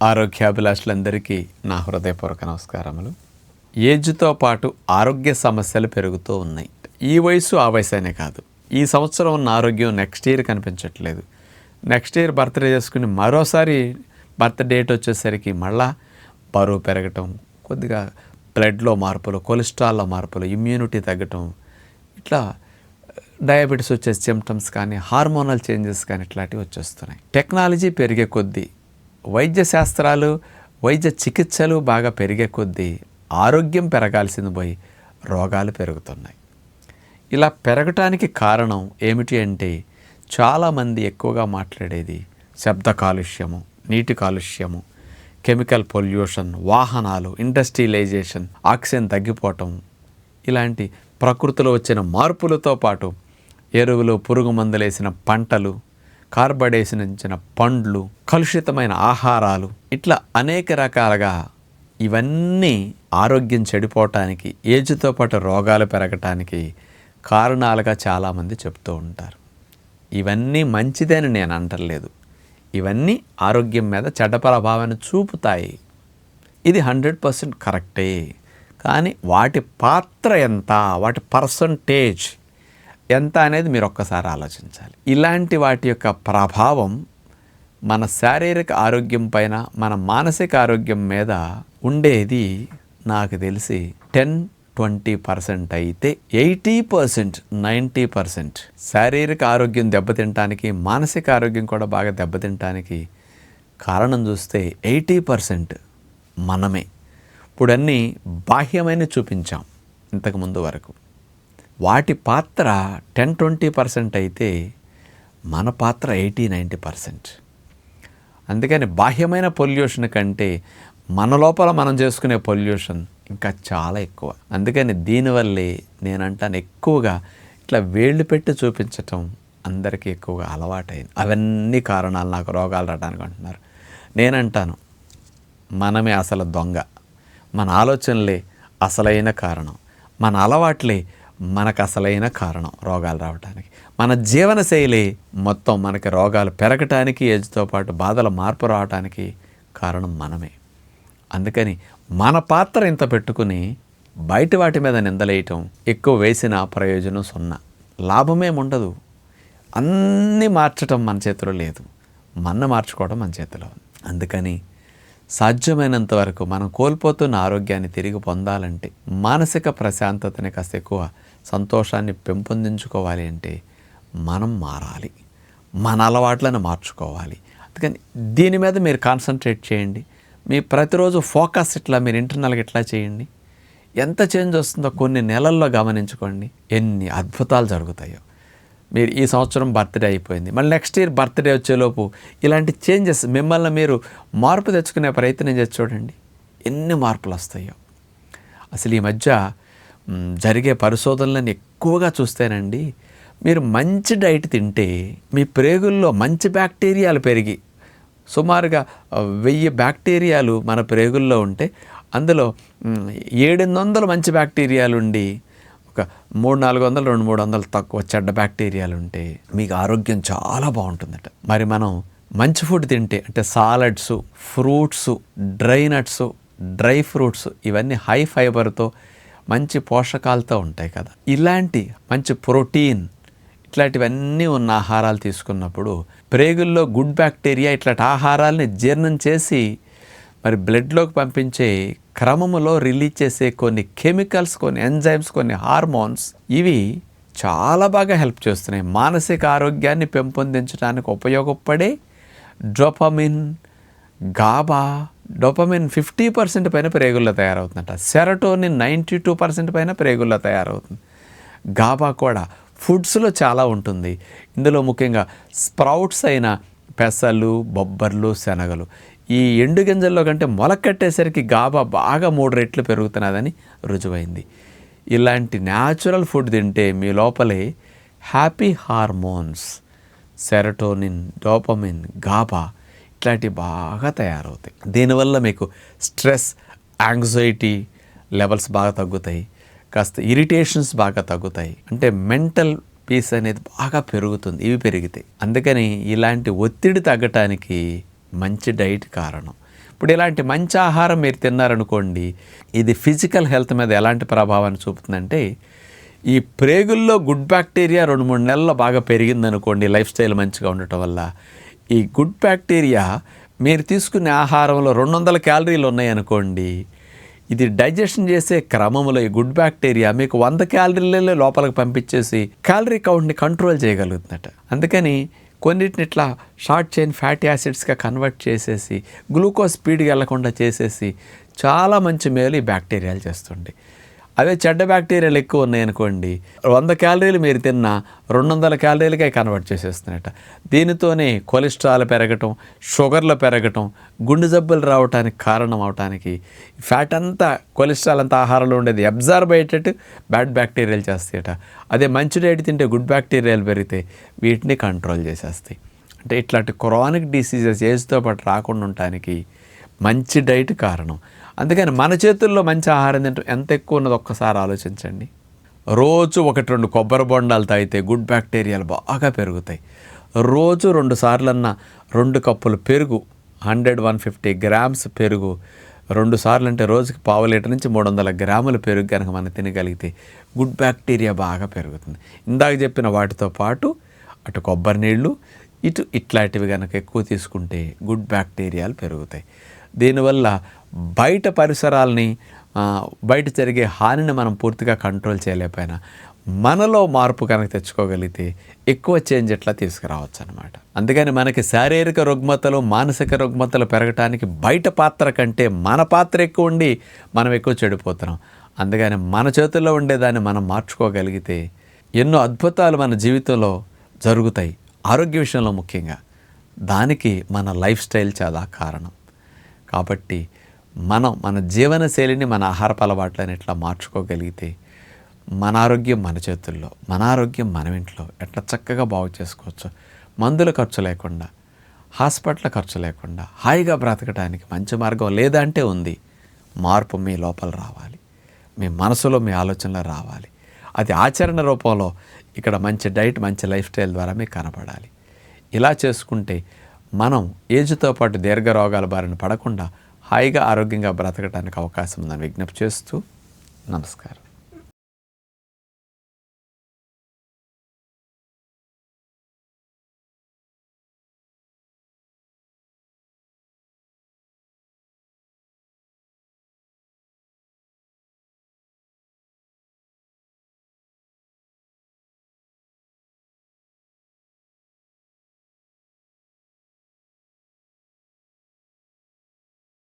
ఆరోగ్యాభిలాషులందరికీ నా హృదయపూర్వక నమస్కారములు. ఏజ్తో పాటు ఆరోగ్య సమస్యలు పెరుగుతూ ఉన్నాయి. ఈ వయసు ఆ వయసు అనే కాదు, ఈ సంవత్సరం ఉన్న ఆరోగ్యం నెక్స్ట్ ఇయర్ కనిపించట్లేదు. నెక్స్ట్ ఇయర్ బర్త్డే చేసుకుని మరోసారి బర్త్ డేట్ వచ్చేసరికి మళ్ళా బరువు పెరగటం, కొద్దిగా బ్లడ్లో మార్పులు, కొలెస్ట్రాల్లో మార్పులు, ఇమ్యూనిటీ తగ్గటం, ఇట్లా డయాబెటీస్ వచ్చే సిమ్టమ్స్ కానీ, హార్మోనల్ చేంజెస్ కానీ ఇట్లాంటివి వచ్చేస్తున్నాయి. టెక్నాలజీ పెరిగే కొద్దీ, వైద్య శాస్త్రాలు, వైద్య చికిత్సలు బాగా పెరిగే కొద్దీ ఆరోగ్యం పెరగాల్సింది పోయి రోగాలు పెరుగుతున్నాయి. ఇలా పెరగటానికి కారణం ఏమిటి అంటే, చాలామంది ఎక్కువగా మాట్లాడేది శబ్ద కాలుష్యము, నీటి కాలుష్యము, కెమికల్ పొల్యూషన్, వాహనాలు, ఇండస్ట్రియలైజేషన్, ఆక్సిజన్ తగ్గిపోవటం, ఇలాంటి ప్రకృతిలో వచ్చిన మార్పులతో పాటు ఎరువులు, పురుగు మందులేసిన పంటలు, కార్బైడేషన్ పండ్లు, కలుషితమైన ఆహారాలు, ఇట్లా అనేక రకాలుగా ఇవన్నీ ఆరోగ్యం చెడిపోవటానికి, ఏజ్తో పాటు రోగాలు పెరగటానికి కారణాలుగా చాలామంది చెప్తూ ఉంటారు. ఇవన్నీ మంచిదని నేను అంటలేదు, ఇవన్నీ ఆరోగ్యం మీద చెడ్డ ప్రభావాన్ని చూపుతాయి. ఇది 100% కరెక్టే. కానీ వాటి పాత్ర ఎంత, వాటి పర్సంటేజ్ ఎంత అనేది మీరు ఒక్కసారి ఆలోచించాలి. ఇలాంటి వాటి యొక్క ప్రభావం మన శారీరక ఆరోగ్యం పైన, మన మానసిక ఆరోగ్యం మీద ఉండేది నాకు తెలిసి 10-20% అయితే 80%, 90% శారీరక ఆరోగ్యం దెబ్బతింటానికి, మానసిక ఆరోగ్యం కూడా బాగా దెబ్బతింటానికి కారణం చూస్తే 80% మనమే. ఇప్పుడు అన్నీ బాహ్యమైన చూపించాం ఇంతకుముందు వరకు. వాటి పాత్ర 10-20% అయితే మన పాత్ర 80-90%. అందుకని బాహ్యమైన పొల్యూషన్ కంటే మన లోపల మనం చేసుకునే పొల్యూషన్ ఇంకా చాలా ఎక్కువ. అందుకని దీనివల్లే నేనంటాను, ఎక్కువగా ఇట్లా వేళ్ళు పెట్టి చూపించటం అందరికీ ఎక్కువగా అలవాటైంది. అవన్నీ కారణాలు నాకు రోగాలు రావడానికి అంటున్నారు. నేనంటాను, మనమే అసలు దొంగ. మన ఆలోచనలే అసలైన కారణం, మన అలవాట్లే మనకు అసలైన కారణం రోగాలు రావడానికి. మన జీవనశైలి మొత్తం మనకి రోగాలు పెరగటానికి, ఏజ్తో పాటు బాధల మార్పు రావడానికి కారణం మనమే. అందుకని మన పాత్ర ఇంత పెట్టుకుని బయట వాటి మీద నిందలేయటం, ఎక్కువ వేసిన ప్రయోజనం సున్నా, లాభమేముండదు. అన్నీ మార్చటం మన చేతిలో లేదు, మన మార్చుకోవడం మన చేతిలో ఉంది. అందుకని సాధ్యమైనంత వరకు మనం కోల్పోతున్న ఆరోగ్యాన్ని తిరిగి పొందాలంటే, మానసిక ప్రశాంతతని కాస్త ఎక్కువ, సంతోషాన్ని పెంపొందించుకోవాలి అంటే మనం మారాలి, మన అలవాట్లను మార్చుకోవాలి. అందుకని దీని మీద మీరు కాన్సన్ట్రేట్ చేయండి. మీ ప్రతిరోజు ఫోకస్ ఇట్లా మీరు ఇంటర్నల్గా ఇట్లా చేయండి. ఎంత చేంజ్ వస్తుందో కొన్ని నెలల్లో గమనించుకోండి, ఎన్ని అద్భుతాలు జరుగుతాయో. మీరు ఈ సంవత్సరం బర్త్డే అయిపోయింది, మళ్ళీ నెక్స్ట్ ఇయర్ బర్త్డే వచ్చేలోపు ఇలాంటి చేంజెస్, మిమ్మల్ని మీరు మార్పు తెచ్చుకునే ప్రయత్నం చేసి చూడండి, ఎన్ని మార్పులు వస్తాయో. అసలు ఈ మధ్య జరిగే పరిశోధనలను ఎక్కువగా చూస్తేనండి, మీరు మంచి డైట్ తింటే మీ ప్రేగుల్లో మంచి బ్యాక్టీరియాలు పెరిగి, సుమారుగా 1000 బ్యాక్టీరియాలు మన ప్రేగుల్లో ఉంటే అందులో 700 మంచి బ్యాక్టీరియాలు ఉండి, ఒక 300-400, 200-300 తక్కువ చెడ్డ బ్యాక్టీరియాలు ఉంటే మీకు ఆరోగ్యం చాలా బాగుంటుందట. మరి మనం మంచి ఫుడ్ తింటే, అంటే salads, fruits, dry nuts, dry fruits, ఇవన్నీ హై ఫైబర్తో మంచి పోషకాలతో ఉంటాయి కదా. ఇలాంటి మంచి ప్రోటీన్, ఇట్లాంటివన్నీ ఉన్న ఆహారాలు తీసుకున్నప్పుడు ప్రేగుల్లో గుడ్ బ్యాక్టీరియా ఇట్లాంటి ఆహారాలని జీర్ణం చేసి మరి బ్లడ్లోకి పంపించే క్రమములో రిలీజ్ చేసే కొన్ని కెమికల్స్, కొన్ని ఎంజైమ్స్, కొన్ని హార్మోన్స్, ఇవి చాలా బాగా హెల్ప్ చేస్తున్నాయి. మానసిక ఆరోగ్యాన్ని పెంపొందించడానికి ఉపయోగపడే డోపమిన్, గాబా. డోపమిన్ 50% పైన ప్రేగుల్లో తయారవుతుందట. సెరటోనిన్ 92% పైన ప్రేగుల్లో తయారవుతుంది. గాబా కూడా ఫుడ్స్లో చాలా ఉంటుంది. ఇందులో ముఖ్యంగా స్ప్రౌట్స్ అయిన పెసలు, బొబ్బర్లు, శనగలు, ఈ ఎండు గింజల్లో కంటే మొలకట్టేసరికి గాబా బాగా 3 రెట్లు పెరుగుతున్నదని రుజువైంది. ఇలాంటి న్యాచురల్ ఫుడ్ తింటే మీ లోపలే happy hormones, serotonin, dopamine, GABA ఇట్లాంటివి బాగా తయారవుతాయి. దీనివల్ల మీకు స్ట్రెస్, యాంగ్జైటీ లెవెల్స్ బాగా తగ్గుతాయి, కాస్త ఇరిటేషన్స్ బాగా తగ్గుతాయి. అంటే మెంటల్ పీస్ అనేది బాగా పెరుగుతుంది ఇవి పెరిగితే. అందుకని ఇలాంటి ఒత్తిడి తగ్గటానికి మంచి డైట్ కారణం. ఇప్పుడు ఇలాంటి మంచి ఆహారం మీరు తిన్నారనుకోండి, ఇది ఫిజికల్ హెల్త్ మీద ఎలాంటి ప్రభావాన్ని చూపుతుందంటే, ఈ ప్రేగుల్లో గుడ్ బ్యాక్టీరియా 2-3 నెలల్లో బాగా పెరిగిందనుకోండి లైఫ్ స్టైల్ మంచిగా ఉండటం వల్ల, ఈ గుడ్ బ్యాక్టీరియా మీరు తీసుకునే ఆహారంలో 200 క్యాలరీలు ఉన్నాయనుకోండి, ఇది డైజెషన్ చేసే క్రమంలో ఈ గుడ్ బ్యాక్టీరియా మీకు 100 క్యాలరీలే లోపలికి పంపించేసి క్యాలరీ కౌంట్ని కంట్రోల్ చేయగలుగుతుందట. అందుకని కొన్నిటిని ఇట్లా షార్ట్ చైన్ ఫ్యాటీ యాసిడ్స్గా కన్వర్ట్ చేసేసి గ్లూకోజ్ స్పీడ్కి వెళ్లకుండా చేసేసి చాలా మంచి మేలు ఈ బ్యాక్టీరియాలు చేస్తుంది. అదే చెడ్డ బ్యాక్టీరియాలు ఎక్కువ ఉన్నాయనుకోండి, 100 క్యాలరీలు మీరు తిన్నా 200 క్యాలరీలకే కన్వర్ట్ చేసేస్తున్నట్ట. దీనితోనే కొలెస్ట్రాల్ పెరగటం, షుగర్లు పెరగటం, గుండె జబ్బులు రావడానికి కారణం అవటానికి ఫ్యాట్ అంతా, కొలెస్ట్రాల్ అంతా ఆహారంలో ఉండేది అబ్జార్బ్ అయ్యేటట్టు బ్యాడ్ బ్యాక్టీరియాలు చేస్తాయట. అదే మంచి డైట్ తింటే గుడ్ బ్యాక్టీరియాలు పెరిగితే వీటిని కంట్రోల్ చేసేస్తాయి. అంటే ఇట్లాంటి క్రానిక్ డిసీజెస్ ఏజ్తో పాటు రాకుండా ఉండటానికి మంచి డైట్ కారణం. అందుకని మన చేతుల్లో మంచి ఆహారం తింటే ఎంత ఎక్కువ ఉన్నది ఒక్కసారి ఆలోచించండి. రోజు 1-2 కొబ్బరి బొండాలు తాగితే గుడ్ బ్యాక్టీరియాలు బాగా పెరుగుతాయి. రోజు 2 సార్లన్నా 2 కప్పులు పెరుగు, 100-150 గ్రామ్స్ పెరుగు 2 సార్లు అంటే రోజుకి 1/2 లీటర్ నుంచి 300 గ్రాముల పెరుగు కనుక మనం తినగలిగితే గుడ్ బ్యాక్టీరియా బాగా పెరుగుతుంది. ఇందాక చెప్పిన వాటితో పాటు అటు కొబ్బరి నీళ్ళు, ఇట్లాంటివి కనుక ఎక్కువ తీసుకుంటే గుడ్ బ్యాక్టీరియాలు పెరుగుతాయి. దీనివల్ల బయట పరిసరాలని, బయట జరిగే హానిని మనం పూర్తిగా కంట్రోల్ చేయలేకపోయినా మనలో మార్పు కనుక తెచ్చుకోగలిగితే ఎక్కువ చేంజ్ ఎట్లా తీసుకురావచ్చు అనమాట. అందుకని మనకి శారీరక రుగ్మతలు, మానసిక రుగ్మతలు పెరగటానికి బయట పాత్ర కంటే మన పాత్ర ఎక్కువ ఉండి మనం ఎక్కువ చెడిపోతున్నాం. అందుకని మన చేతుల్లో ఉండేదాన్ని మనం మార్చుకోగలిగితే ఎన్నో అద్భుతాలు మన జీవితంలో జరుగుతాయి. ఆరోగ్య విషయంలో ముఖ్యంగా దానికి మన లైఫ్ స్టైల్ చాలా కారణం. కాబట్టి మనం మన జీవనశైలిని, మన ఆహారపు అలవాట్లను ఎట్లా మార్చుకోగలిగితే మన ఆరోగ్యం మన చేతుల్లో, మన ఆరోగ్యం మన ఇంట్లో ఎట్లా చక్కగా బాగు చేసుకోవచ్చు. మందుల ఖర్చు లేకుండా, హాస్పిటల్ ఖర్చు లేకుండా హాయిగా బ్రతకడానికి మంచి మార్గం లేదంటే ఉంది. మార్పు మీ లోపల రావాలి, మీ మనసులో, మీ ఆలోచనలో రావాలి. అది ఆచరణ రూపంలో ఇక్కడ మంచి డైట్, మంచి లైఫ్ స్టైల్ ద్వారా మీకు కనపడాలి. ఇలా చేసుకుంటే మనం ఏజ్తో పాటు దీర్ఘ రోగాల బారిన పడకుండా హాయిగా ఆరోగ్యంగా బ్రతకడానికి అవకాశం ఉందని విజ్ఞప్తి చేస్తూ నమస్కారం.